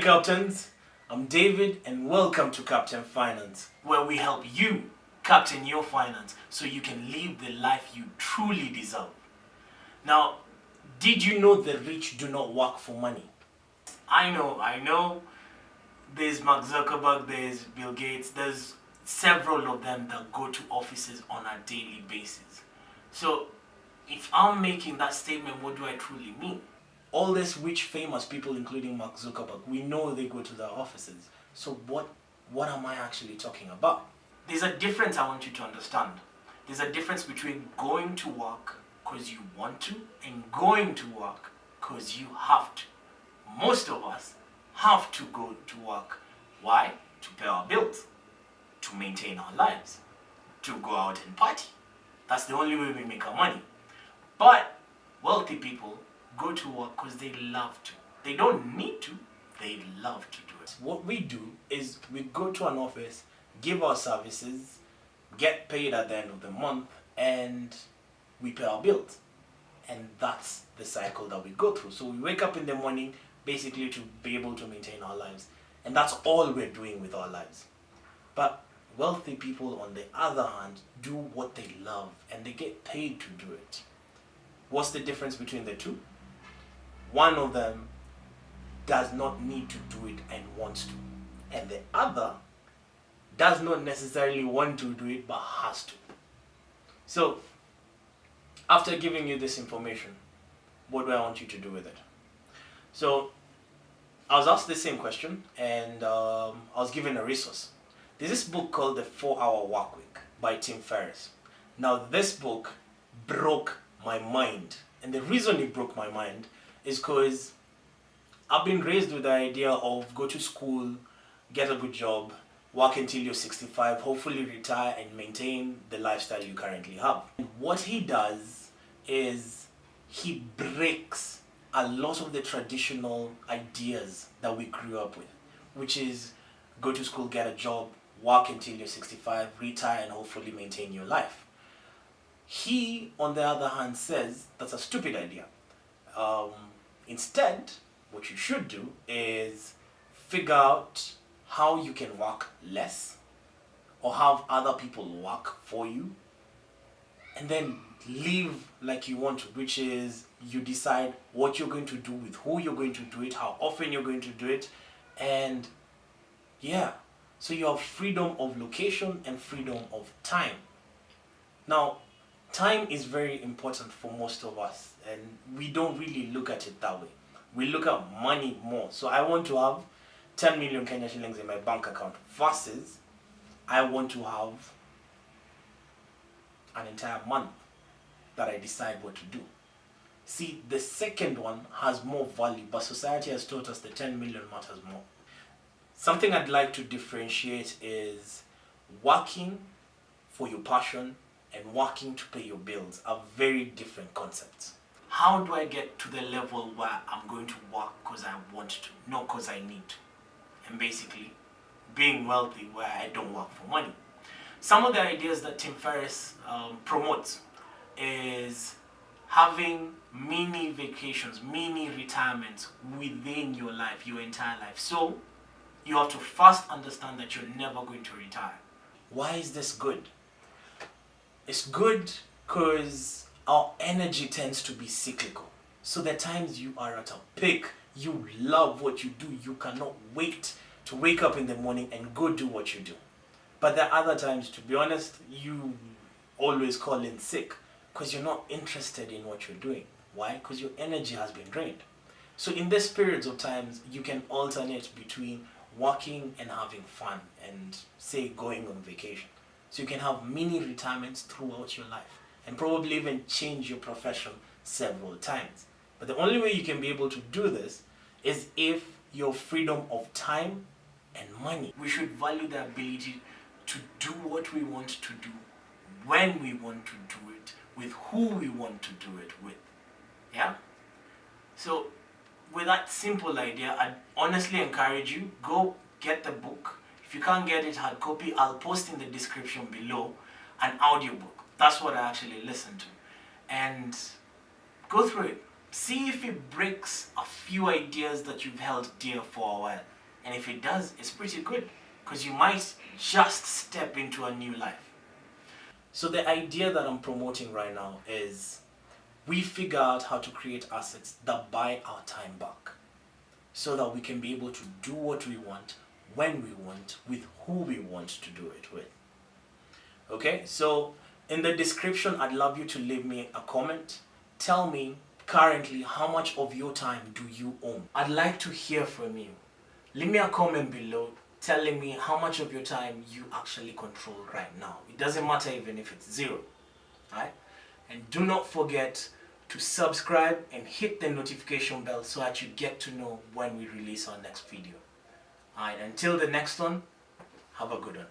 Captains, I'm David and welcome to Captain Finance, where we help you captain your finance so you can live the life you truly deserve. Now, did you know the rich do not work for money? I know. There's Mark Zuckerberg, there's Bill Gates, there's several of them that go to offices on a daily basis. So, if I'm making that statement, what do I truly mean? All these rich, famous people, including Mark Zuckerberg, we know they go to their offices. So what am I actually talking about? There's a difference I want you to understand. There's a difference between going to work because you want to and going to work because you have to. Most of us have to go to work. Why? To pay our bills, to maintain our lives, to go out and party. That's the only way we make our money. But wealthy people go to work because they love to. They don't need to, they love to do it. What we do is we go to an office, give our services, get paid at the end of the month, and we pay our bills. And that's the cycle that we go through. So we wake up in the morning basically to be able to maintain our lives. And that's all we're doing with our lives. But wealthy people, on the other hand, do what they love and they get paid to do it. What's the difference between the two? One of them does not need to do it and wants to. And the other does not necessarily want to do it but has to. So, after giving you this information, what do I want you to do with it? So, I was asked the same question and I was given a resource. There's this book called The 4-Hour Workweek by Tim Ferriss. Now, this book broke my mind. And the reason it broke my mind is because I've been raised with the idea of go to school, get a good job, work until you're 65, hopefully retire and maintain the lifestyle you currently have. And what he does is he breaks a lot of the traditional ideas that we grew up with, which is go to school, get a job, work until you're 65, retire and hopefully maintain your life. He, on the other hand, says that's a stupid idea. Instead, what you should do is figure out how you can work less or have other people work for you and then live like you want to, which is you decide what you're going to do, with who you're going to do it, how often you're going to do it, and yeah, so you have freedom of location and freedom of time. Now, time is very important for most of us and we don't really look at it that way. We look at money more. So I want to have 10 million Kenya shillings in my bank account versus I want to have an entire month that I decide what to do. See, the second one has more value, but society has taught us the 10 million matters more. Something I'd like to differentiate is working for your passion and working to pay your bills are very different concepts. How do I get to the level where I'm going to work because I want to, not because I need to? And basically, being wealthy where I don't work for money. Some of the ideas that Tim Ferriss promotes is having mini vacations, mini retirements within your life, your entire life. So, you have to first understand that you're never going to retire. Why is this good? It's good because our energy tends to be cyclical. So the times you are at a peak, you love what you do, you cannot wait to wake up in the morning and go do what you do. But there are other times, to be honest, you always call in sick because you're not interested in what you're doing. Why? Because your energy has been drained. So in these periods of times, you can alternate between working and having fun and say going on vacation. So you can have mini retirements throughout your life and probably even change your profession several times. But the only way you can be able to do this is if your freedom of time and money. We should value the ability to do what we want to do, when we want to do it, with who we want to do it with. Yeah? So with that simple idea, I'd honestly encourage you, go get the book. If you can't get it hard copy, I'll post in the description below an audiobook. That's what I actually listen to. And go through it. See if it breaks a few ideas that you've held dear for a while. And if it does, it's pretty good, because you might just step into a new life. So the idea that I'm promoting right now is we figure out how to create assets that buy our time back, so that we can be able to do what we want, when we want, with who we want to do it with. Okay, so in the description, I'd love you to leave me a comment. Tell me currently how much of your time do you own? I'd like to hear from you. Leave me a comment below telling me how much of your time you actually control right now. It doesn't matter even if it's zero. Right? And do not forget to subscribe and hit the notification bell so that you get to know when we release our next video. Alright, until the next one, have a good one.